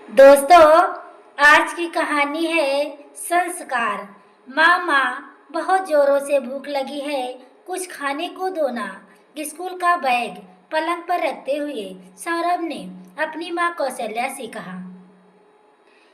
दोस्तों, आज की कहानी है संस्कार। माँ बहुत जोरों से भूख लगी है, कुछ खाने को दो ना। स्कूल का बैग पलंग पर रखते हुए सौरभ ने अपनी माँ कौशल्या से कहा।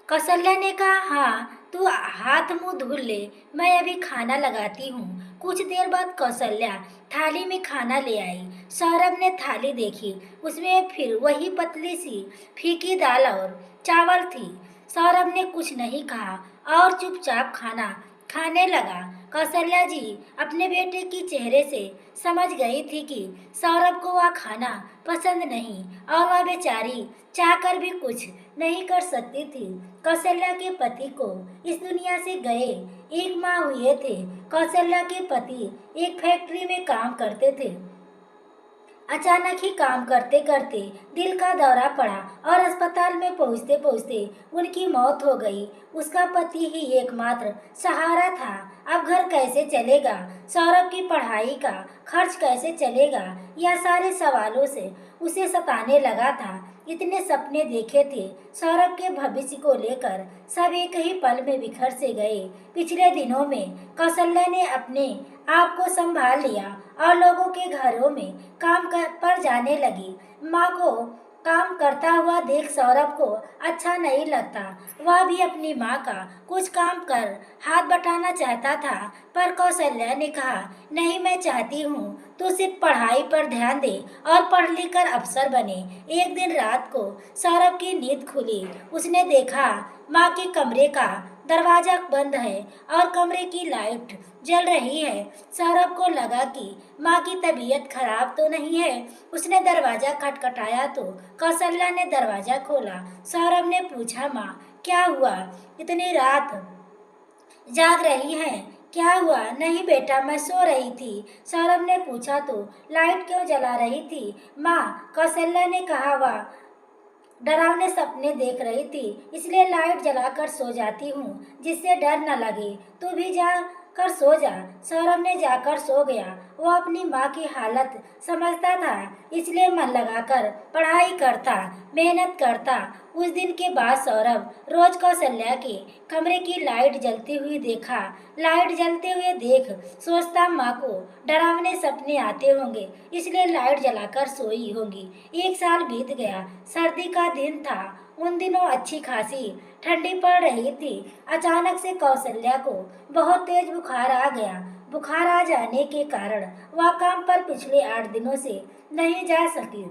कौशल्या ने कहा, हाँ तू हाथ मुंह धुल ले, मैं अभी खाना लगाती हूँ। कुछ देर बाद कौशल्या थाली में खाना ले आई। सौरभ ने थाली देखी, उसमें फिर वही पतली सी फीकी दाल और चावल थी। सौरभ ने कुछ नहीं कहा और चुपचाप खाना खाने लगा। कौशल्या जी अपने बेटे के चेहरे से समझ गई थी कि सौरभ को वह खाना पसंद नहीं और वह बेचारी चाहकर भी कुछ नहीं कर सकती थी। कौशल्या के पति को इस दुनिया से गए 1 माह हुए थे। कौशल्या के पति एक फैक्ट्री में काम करते थे। अचानक ही काम करते करते दिल का दौरा पड़ा और अस्पताल में पहुंचते पहुंचते उनकी मौत हो गई। उसका पति ही एकमात्र सहारा था। अब घर कैसे चलेगा, सौरभ की पढ़ाई का खर्च कैसे चलेगा, यह सारे सवालों से उसे सताने लगा था। इतने सपने देखे थे सौरभ के भविष्य को लेकर, सब एक ही पल में बिखर से गए। पिछले दिनों में कौशल्या ने अपने आप को संभाल लिया और लोगों के घरों में पर जाने लगी। माँ को काम करता हुआ देख सौरभ को अच्छा नहीं लगता। वह भी अपनी माँ का कुछ काम कर हाथ बटाना चाहता था, पर कौशल्या ने कहा, नहीं, मैं चाहती हूँ तू सिर्फ पढ़ाई पर ध्यान दे और पढ़ लिख कर अफसर बने। एक दिन रात को सौरभ की नींद खुली। उसने देखा माँ के कमरे का दरवाजा बंद है और कमरे की लाइट जल रही है। सौरभ को लगा कि माँ की तबीयत खराब तो नहीं है। उसने दरवाजा खटखटाया तो कौशल्या ने दरवाजा खोला। सौरभ ने पूछा, माँ क्या हुआ, इतनी रात जाग रही हैं? क्या हुआ? नहीं बेटा, मैं सो रही थी। सौरभ ने पूछा, तो लाइट क्यों जला रही थी? माँ, कौशल्या ने कहा, वह डरावने सपने देख रही थी, इसलिए लाइट जलाकर सो जाती हूँ जिससे डर न लगे। तू भी जा कर सो जा। सौरभ ने जाकर सो गया। वो अपनी माँ की हालत समझता था, इसलिए मन लगाकर पढ़ाई करता, मेहनत करता। उस दिन के बाद सौरभ रोज कौशल्या के कमरे की लाइट जलती हुई देखा। लाइट जलते हुए देख सोचता, माँ को डरावने सपने आते होंगे, इसलिए लाइट जलाकर सोई होंगी। 1 साल बीत गया। सर्दी का दिन था। उन दिनों अच्छी खासी ठंडी पड़ रही थी। अचानक से कौशल्या को बहुत तेज बुखार आ गया। बुखार आ जाने के कारण वह काम पर पिछले 8 दिनों से नहीं जा सकी।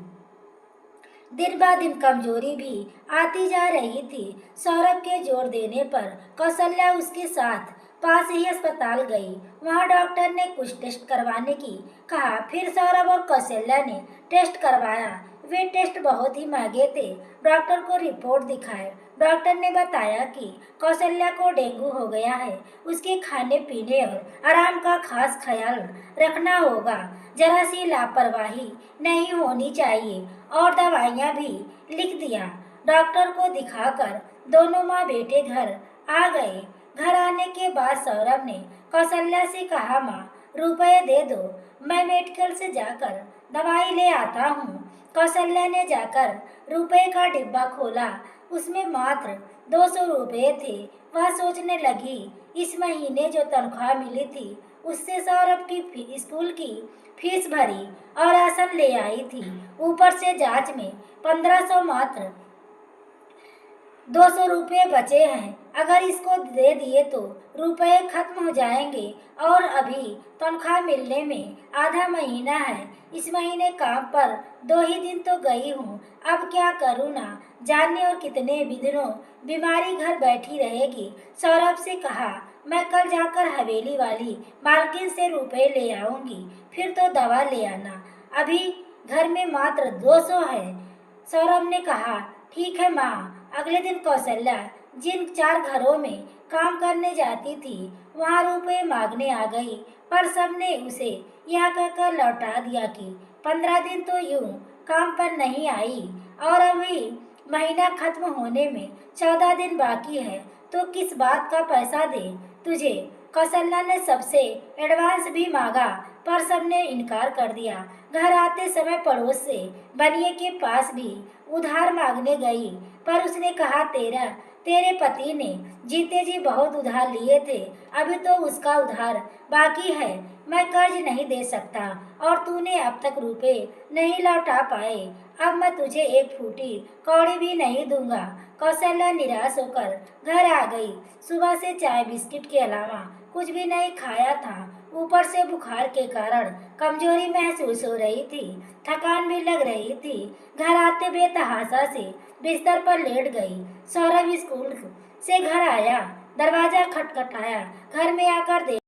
दिन ब दिन कमजोरी भी आती जा रही थी। सौरभ के जोर देने पर कौशल्या उसके साथ पास ही अस्पताल गई। वहां डॉक्टर ने कुछ टेस्ट करवाने की कहा। फिर सौरभ और कौशल्या ने टेस्ट करवाया। वे टेस्ट बहुत ही महंगे थे। डॉक्टर को रिपोर्ट दिखाए। डॉक्टर ने बताया कि कौशल्या को डेंगू हो गया है। उसके खाने पीने और आराम का खास ख्याल रखना होगा। जरा सी लापरवाही नहीं होनी चाहिए और दवाइयाँ भी लिख दिया। डॉक्टर को दिखाकर दोनों माँ बेटे घर आ गए। घर आने के बाद सौरभ ने कौशल्या से कहा, माँ रुपए दे दो, मैं मेडिकल से जाकर दवाई ले आता हूँ। कौशल्या ने जाकर रुपए का डिब्बा खोला। उसमें मात्र 200 रुपये थे। वह सोचने लगी, इस महीने जो तनख्वाह मिली थी उससे सौरभ की स्कूल की फीस भरी और राशन ले आई थी। ऊपर से जांच में 1500 मात्र 200 रुपये बचे हैं। अगर इसको दे दिए तो रुपए खत्म हो जाएंगे और अभी तनख्वाह मिलने में आधा महीना है। इस महीने काम पर 2 ही दिन तो गई हूँ, अब क्या करूँ ना जाने और कितने भी दिनों बीमारी घर बैठी रहेगी। सौरभ से कहा, मैं कल जाकर हवेली वाली मालकिन से रुपए ले आऊँगी, फिर तो दवा ले आना। अभी घर में मात्र 200 है। सौरभ ने कहा, ठीक है माँ। अगले दिन कौशल्या जिन 4 घरों में काम करने जाती थी वहाँ रुपए मांगने आ गई, पर सबने उसे यह कहकर लौटा दिया कि 15 दिन तो यूं काम पर नहीं आई और अभी महीना खत्म होने में 14 दिन बाकी है, तो किस बात का पैसा दे तुझे। कौशल्या ने सबसे एडवांस भी मांगा पर सबने इनकार कर दिया। घर आते समय पड़ोस से बनिए के पास भी उधार मांगने गई पर उसने कहा तेरे पति ने जीते जी बहुत उधार लिए थे, अभी तो उसका उधार बाकी है, मैं कर्ज नहीं दे सकता और तूने अब तक रुपए नहीं लौटा पाए, अब मैं तुझे एक फूटी कौड़ी भी नहीं दूंगा। कौशल्या निराश होकर घर आ गई। सुबह से चाय बिस्किट के अलावा कुछ भी नहीं खाया था। ऊपर से बुखार के कारण कमजोरी महसूस हो रही थी, थकान भी लग रही थी। घर आते बेतहाशा से बिस्तर पर लेट गई। सौरभ स्कूल से घर आया, दरवाजा खटखटाया। घर में आकर देख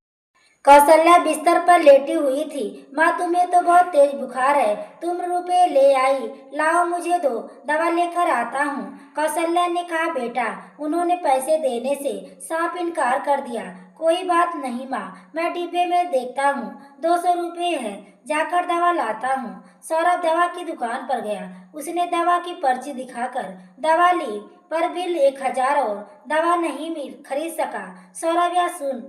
कौशल्या बिस्तर पर लेटी हुई थी। माँ, तुम्हें तो बहुत तेज बुखार है, तुम रुपए ले आई, लाओ मुझे दो, दवा लेकर आता हूँ। कौशल्या ने कहा, बेटा, उन्होंने पैसे देने से साफ इनकार कर दिया। कोई बात नहीं माँ, मैं डिब्बे में देखता हूँ, 200 रुपये है, जाकर दवा लाता हूँ। सौरभ दवा की दुकान पर गया। उसने दवा की पर्ची दिखाकर दवा ली पर बिल 1000 और दवा नहीं खरीद सका। सौरभ या सुन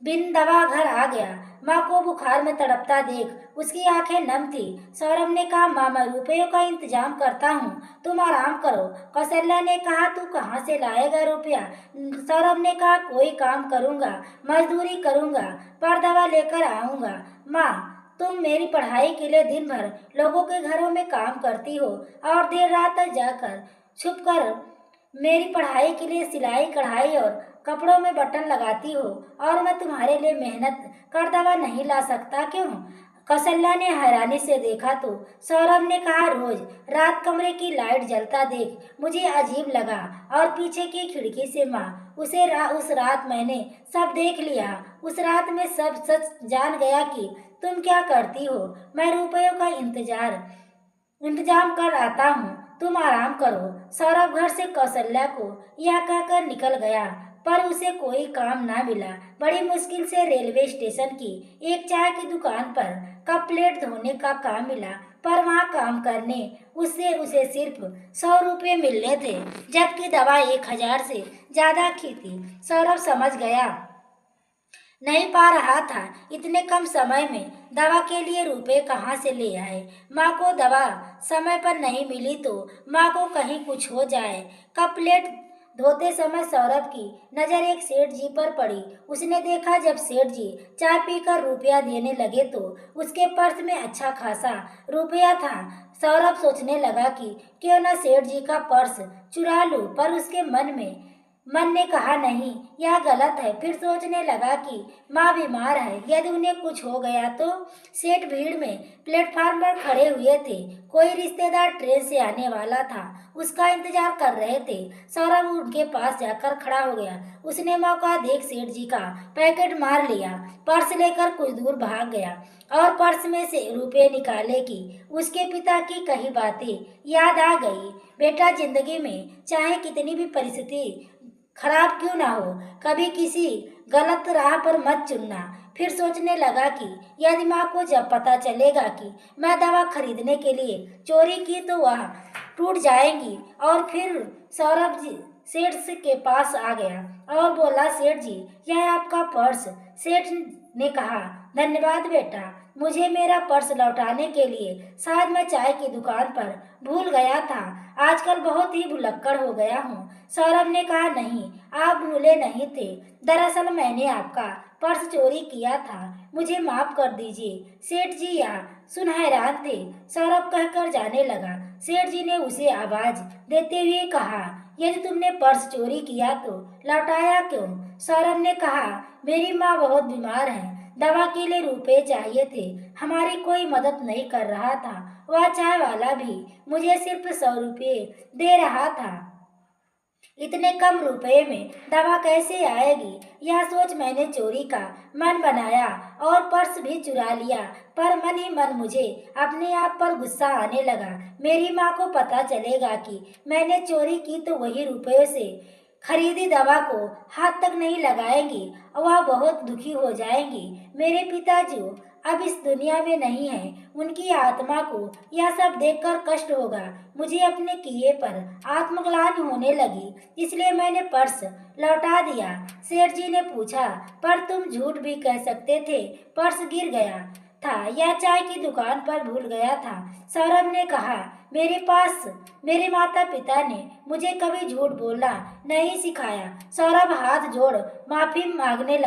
बिन दवा घर आ गया। माँ को बुखार में तड़पता देख उसकी आंखें नम थी। सौरभ ने कहा, माँ, मैं रुपयों का इंतजाम करता हूँ, तुम आराम करो। कौशल्या ने कहा, तू कहाँ से लाएगा रुपया? सौरभ ने कहा, कोई काम करूँगा, मजदूरी करूँगा, पर दवा लेकर आऊँगा। माँ, तुम मेरी पढ़ाई के लिए दिन भर लोगों के घरों में काम करती हो और देर रात तक जाकर छुप कर मेरी पढ़ाई के लिए सिलाई कढ़ाई और कपड़ों में बटन लगाती हो और मैं तुम्हारे लिए मेहनत कर दवा नहीं ला सकता क्यों? कौशल्या ने हैरानी से देखा तो सौरभ ने कहा, रोज रात कमरे की लाइट जलता देख मुझे अजीब लगा और पीछे की खिड़की से माँ उस रात मैंने सब देख लिया। उस रात में सब सच जान गया कि तुम क्या करती हो। मैं रुपयों का इंतजाम कर आता हूँ, तुम आराम करो। सौरभ घर से कौशल्या को यह कहकर निकल गया पर उसे कोई काम ना मिला। बड़ी मुश्किल से रेलवे स्टेशन की एक चाय की दुकान पर कप प्लेट धोने का काम मिला पर वहाँ काम करने उससे उसे सिर्फ 100 रुपये मिलने थे, जबकि दवा 1000 से ज्यादा की थी। सौरभ समझ गया नहीं पा रहा था इतने कम समय में दवा के लिए रुपए कहाँ से ले आए। माँ को दवा समय पर नहीं मिली तो माँ को कहीं कुछ हो जाए। कप प्लेट धोते समय सौरभ की नजर एक सेठ जी पर पड़ी। उसने देखा जब सेठ जी चाय पीकर रुपया देने लगे तो उसके पर्स में अच्छा खासा रुपया था। सौरभ सोचने लगा कि क्यों न सेठ जी का पर्स चुरा लूं, पर उसके मन ने कहा नहीं, यह गलत है। फिर सोचने लगा कि माँ बीमार है, यदि उन्हें कुछ हो गया तो। सेठ भीड़ में प्लेटफार्म पर खड़े हुए थे। कोई रिश्तेदार ट्रेन से आने वाला था, उसका इंतजार कर रहे थे। सौरभ उनके पास जाकर खड़ा हो गया। उसने मौका देख सेठ जी का पैकेट मार लिया, पर्स लेकर कुछ दूर भाग गया और पर्स में से रुपए निकाले कि उसके पिता की कही बातें याद आ गई। बेटा, जिंदगी में चाहे कितनी भी परिस्थिति खराब क्यों ना हो, कभी किसी गलत राह पर मत चुनना। फिर सोचने लगा कि यदि माँ को जब पता चलेगा कि मैं दवा खरीदने के लिए चोरी की तो वह टूट जाएंगी। और फिर सौरभ जी सेठ के पास आ गया और बोला, सेठ जी, यह आपका पर्स। सेठ ने कहा, धन्यवाद बेटा, मुझे मेरा पर्स लौटाने के लिए शायद मैं चाय की दुकान पर भूल गया था, आजकल बहुत ही भुलक्कड़ हो गया हूँ। सौरभ ने कहा, नहीं, आप भूले नहीं थे, दरअसल मैंने आपका पर्स चोरी किया था, मुझे माफ कर दीजिए। सेठ जी यहाँ सुन हैरान थे। सौरभ कहकर जाने लगा। सेठ जी ने उसे आवाज देते हुए कहा, यदि तुमने पर्स चोरी किया तो लौटाया क्यों? सौरभ ने कहा, मेरी माँ बहुत बीमार है, दवा के लिए रुपए चाहिए थे, हमारी कोई मदद नहीं कर रहा था, वह चाय वाला भी मुझे सिर्फ 100 रुपये दे रहा था, इतने कम रुपए में दवा कैसे आएगी? यह सोच मैंने चोरी का मन बनाया और पर्स भी चुरा लिया, पर मन ही मन मुझे अपने आप पर गुस्सा आने लगा। मेरी माँ को पता चलेगा कि मैंने चोरी की तो वही रुपयों से खरीदी दवा को हाथ तक नहीं लगाएंगी और वह बहुत दुखी हो जाएंगी। मेरे पिताजी, अब इस दुनिया में नहीं है। उनकी आत्मा को यह सब देखकर कष्ट होगा। मुझे अपने किए पर आत्मग्लानि होने लगी, इसलिए मैंने पर्स लौटा दिया। सेठ जी ने पूछा, पर तुम झूठ भी कह सकते थे, पर्स गिर गया था या चाय की दुकान पर भूल गया था। सौरभ ने कहा, मेरे माता पिता ने मुझे कभी झूठ बोलना नहीं सिखाया। सौरभ हाथ जोड़ माफी मांगने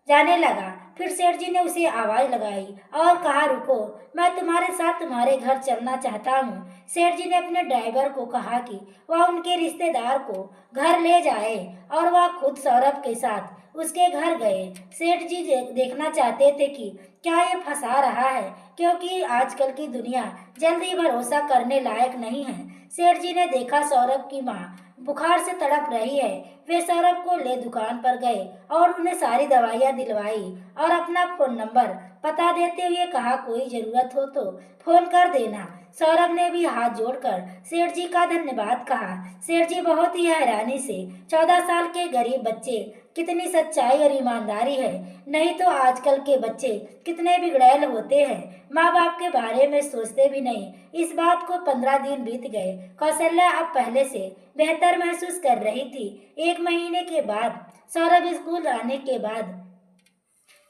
जाने लगा। फिर सेठ जी ने उसे आवाज लगाई और कहा, रुको, मैं तुम्हारे साथ तुम्हारे घर चलना चाहता हूँ। सेठ जी ने अपने ड्राइवर को कहा कि वह उनके रिश्तेदार को घर ले जाए और वह खुद सौरभ के साथ उसके घर गए। सेठ जी देखना चाहते थे कि क्या ये फंसा रहा है, क्योंकि आजकल की दुनिया जल्दी भरोसा करने लायक नहीं है। सेठ जी ने देखा सौरभ की माँ बुखार से तड़प रही है। वे सौरभ को ले दुकान पर गए और उन्हें सारी दवाइयाँ दिलवाई और अपना फोन नंबर पता देते हुए कहा, कोई जरूरत हो तो फोन कर देना। सौरभ ने भी हाथ जोड़कर सेठ जी का धन्यवाद कहा। सेठ जी बहुत ही हैरानी से, 14 साल के गरीब बच्चे, कितनी सच्चाई और ईमानदारी है, नहीं तो आजकल के बच्चे कितने बिगड़ैल होते हैं, माँ बाप के बारे में सोचते भी नहीं। इस बात को 15 दिन बीत गए। कौशल्या अब पहले से बेहतर महसूस कर रही थी। 1 महीने के बाद सौरभ स्कूल आने के बाद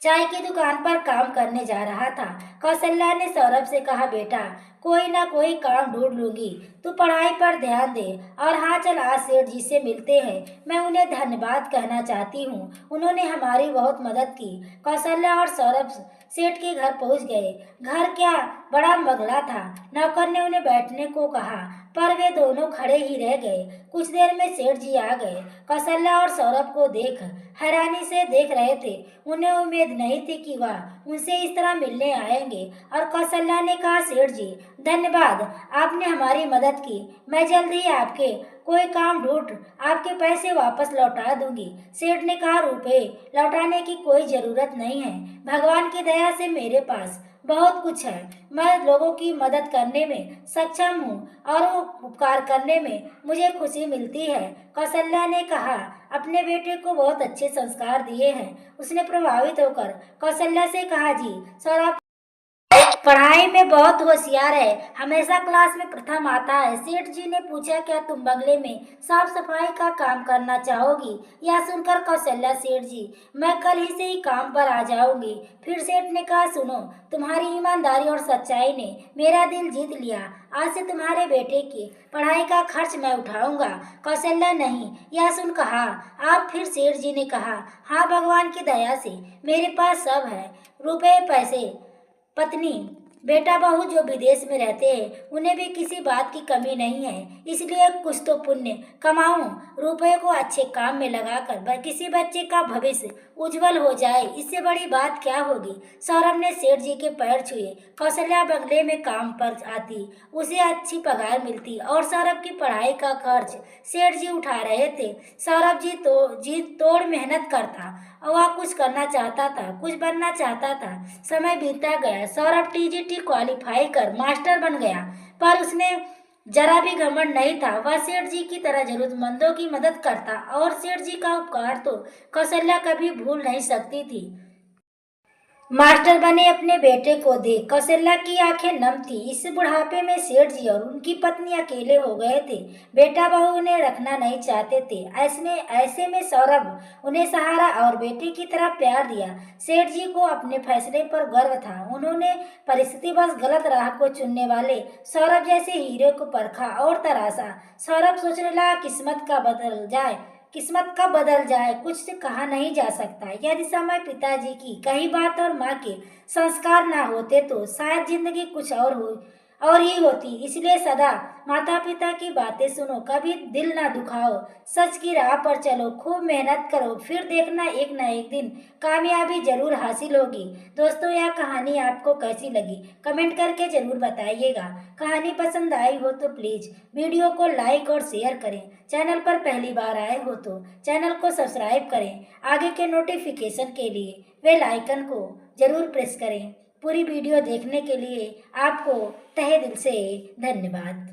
चाय की दुकान पर काम करने जा रहा था। कौशल्या ने सौरभ से कहा, बेटा, कोई ना कोई काम ढूंढ लूंगी, तू पढ़ाई पर ध्यान दे। और हाँ, चल आज सेठ जी से मिलते हैं, मैं उन्हें धन्यवाद कहना चाहती हूँ, उन्होंने हमारी बहुत मदद की। कौशल्या और सौरभ सेठ के घर पहुँच गए। घर क्या बड़ा बंगला था। नौकर ने उन्हें बैठने को कहा, पर वे दोनों खड़े ही रह गए। कुछ देर में सेठ जी आ गए। कौशल्या और सौरभ को देख हैरानी से देख रहे थे। उन्हें उम्मीद नहीं थी कि वह उनसे इस तरह मिलने आएंगे। और कौशल्या ने कहा, सेठ जी, धन्यवाद, आपने हमारी मदद की। मैं जल्द ही आपके कोई काम ढूंढ आपके पैसे वापस लौटा दूंगी। सेठ ने कहा, रुपए लौटाने की कोई जरूरत नहीं है, भगवान की दया से मेरे पास बहुत कुछ है। मैं लोगों की मदद करने में सक्षम हूँ और वो उपकार करने में मुझे खुशी मिलती है। कौशल्या ने कहा, अपने बेटे को बहुत अच्छे संस्कार दिए हैं। उसने प्रभावित होकर कौशल्या से कहा, जी, सौरभ पढ़ाई में बहुत होशियार है, हमेशा क्लास में प्रथम आता है। सेठ जी ने पूछा, क्या तुम बंगले में साफ सफाई का काम करना चाहोगी? यह सुनकर कौशल्या, सेठ जी, मैं कल ही से ही काम पर आ जाऊंगी। फिर सेठ ने कहा, सुनो, तुम्हारी ईमानदारी और सच्चाई ने मेरा दिल जीत लिया। आज से तुम्हारे बेटे की पढ़ाई का खर्च मैं उठाऊंगा। कौशल्या, नहीं, यह सुन कहा आप। फिर सेठ जी ने कहा, हाँ, भगवान की दया से मेरे पास सब है, रुपए, पैसे, पत्नी, बेटा, बहू जो विदेश में रहते हैं, उन्हें भी किसी बात की कमी नहीं है। इसलिए कुछ तो पुण्य कमाऊं, रुपए को अच्छे काम में लगाकर किसी बच्चे का भविष्य उज्जवल हो जाए, इससे बड़ी बात क्या होगी। सौरभ ने सेठ जी के पैर छुए। कौशल्या बंगले में काम पर आती, उसे अच्छी पगार मिलती और सौरभ की पढ़ाई का खर्च सेठ जी उठा रहे थे। सौरभ जी तोड़ मेहनत करता और वह कुछ करना चाहता था, कुछ बनना चाहता था। समय बीतता गया। सौरभ टीजीटी क्वालिफाई कर मास्टर बन गया, पर उसने जरा भी घमंड नहीं था। वह सेठ जी की तरह जरूरतमंदों की मदद करता और सेठ जी का उपकार तो कौशल्या कभी भूल नहीं सकती थी। मास्टर बने अपने बेटे को देख कौशल्या की आंखें नम थी। इस बुढ़ापे में सेठ जी और उनकी पत्नी अकेले हो गए थे। बेटा बहू उन्हें रखना नहीं चाहते थे। ऐसे में सौरभ उन्हें सहारा और बेटे की तरह प्यार दिया। सेठ जी को अपने फैसले पर गर्व था। उन्होंने परिस्थिति बस गलत राह को चुनने वाले सौरभ जैसे हीरो को परखा और तराशा। सौरभ सोचने लगा, किस्मत कब बदल जाए कुछ से कहा नहीं जा सकता। यदि समय पिताजी की कही बात और माँ के संस्कार ना होते तो शायद जिंदगी कुछ और ही होती। इसलिए सदा माता पिता की बातें सुनो, कभी दिल ना दुखाओ, सच की राह पर चलो, खूब मेहनत करो, फिर देखना एक ना एक दिन कामयाबी जरूर हासिल होगी। दोस्तों, यह कहानी आपको कैसी लगी कमेंट करके जरूर बताइएगा। कहानी पसंद आई हो तो प्लीज वीडियो को लाइक और शेयर करें। चैनल पर पहली बार आए हो तो चैनल को सब्सक्राइब करें। आगे के नोटिफिकेशन के लिए बेल आइकन को जरूर प्रेस करें। पूरी वीडियो देखने के लिए आपको तहे दिल से धन्यवाद।